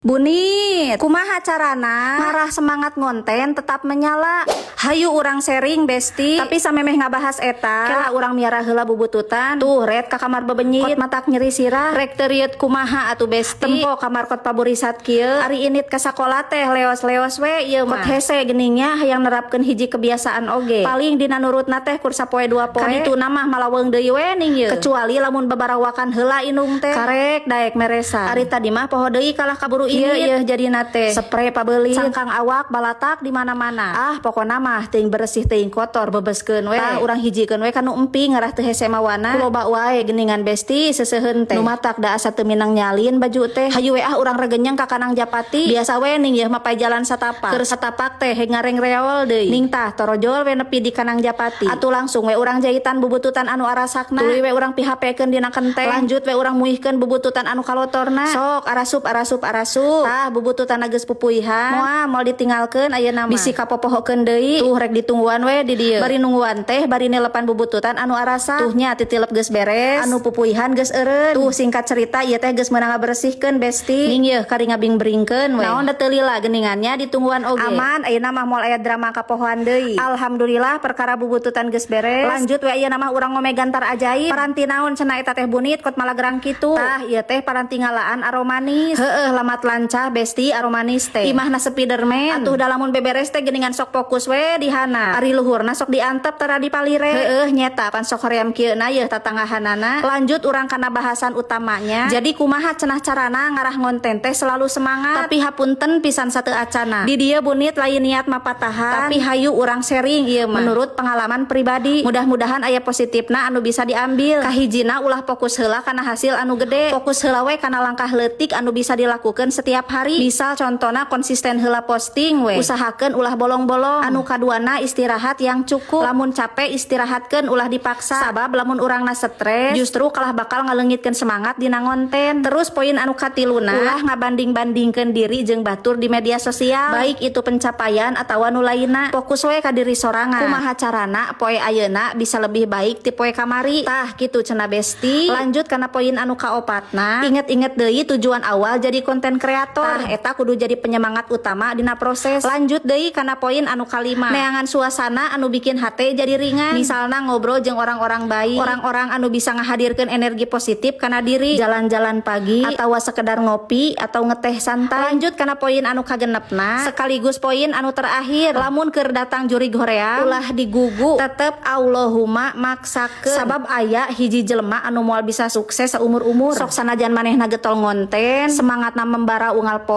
Bunit, kumaha carana marah semangat ngonten tetap menyala. Hayu urang sharing besti, tapi samemeh ngabahas eta kela urang miara heula bubututan. Tuh red ka kamar bebenyit, kot matak nyeri sirah, rek teu rieut kumaha atuh besti. Tempo kamar kot paburisat kieu, ari init ka sakola teh leos-leos we ieu mah. Kot hese geningnya hayang nerapkeun hiji kebiasaan oge. Paling dina nurutna teh kur sapoe dua poe. Kadituna mah malaweung deui we ning ieu. Kecuali lamun babarawakan heula indung teh karek daek meresan. Ari tadi mah poho deui kalah kaburu iya jadi nate spray pabeuli sangkang awak balatak di mana-mana. Ah pokona mah teuing bersih teuing kotor bebeskeun we. Tah urang hijikeun we kanu emping ngarah teu hese mawana. Loba wae geningan besti seseuheun teh. Nu matak da asa teu minang nyalin baju teh. Hayu we urang regenyeng ka Kanang Japati. Biasa we ning ieu mah pae jalan satapak. Keur satapak teh ngareng reol deui. Ning tah torojol we nepi di Kanang Japati. Atuh langsung we urang jahitan bubututan anu arasakna. Tuluy we urang pihapekeun dina kenteng. Lanjut we urang muihkeun bubututan anu kalotorna. Sok arasup. Bubututan geus pupuihan moal ditinggalkeun ayeuna mah bisi kapopohokeun deui. Tuh rek ditungguan we di dieu. Bari nungguan teh bari nelepan bubututan anu arasa. Tuh nya titilep geus beres, anu pupuihan geus eureun. Tuh singkat cerita ieu teh geus meunang ngabersihkeun besti. Ning yeuh kari ngabing-beringkeun we. Naon da teu lila geningannya ditungguan oge. Aman ayeuna mah moal aya drama kapohoan deui. Alhamdulillah perkara bubututan geus beres. Lanjut we ayeuna mah urang ngome gantar ajaib. Paranti naon cenah eta teh Bunit kot malagrang kitu. Tah ieu teh paranti ngalaan aromanis. Heueuh lamat lancah besti aromanis teh imahna Spiderman. Atuh dalamun beberes teh geningan sok fokus we dihana. Ari luhurna sok diantep tara dipalire. Heueuh nyeta pan sok hoream kieuna yeuh tatanggahanana. Lanjut urang kana bahasan utamanya. Jadi kumaha cenah carana ngarah ngonten teh selalu semangat. Tapi hapunten pisan sateu acana. Di dieu Bunit lain niat mapatahan. Tapi hayu urang sharing ieu mah menurut pengalaman pribadi. Mudah-mudahan aya positifna anu bisa diambil. Kahijina ulah fokus heula kana hasil anu gede. Fokus heula we kana langkah leutik anu bisa dilakukeun setiap hari. Misal contohna konsisten heula posting we. Usahakeun ulah bolong-bolong. Anu kaduana istirahat yang cukup. Lamun capek istirahatkeun ulah dipaksa. Sabab lamun urangna stres justru kalah bakal ngaleungitkeun semangat dina ngonten. Terus poin anu katiluna ulah ngabanding-bandingkeun diri jeung batur di media sosial. Baik itu pencapaian atawa nu lainna. Fokus we ka diri sorangan. Kumaha carana poe ayeuna bisa lebih baik ti poe kamari. Tah kitu cenah besti. Lanjut kana poin anu kaopatna. Inget-inget deui tujuan awal jadi konten kreator. Eta kudu jadi penyemangat utama dina proses. Lanjut deui kana poin anu kalima. Neangan suasana anu bikin hate jadi ringan. Misalna ngobrol jeung orang-orang baik, orang-orang anu bisa ngahadirkeun energi positif kana diri. Jalan-jalan pagi atawa sekedar ngopi atau ngeteh santai. Lanjut kana poin anu kagenepna sekaligus poin anu terakhir. Lamun keur datang jurig hoream ulah digugu, tetep Allahumma maksakeun. Sabab aya hiji jelema anu moal bisa sukses saumur-umur. Sok sanajan manehna getol ngonten, semangatna membara unggal poe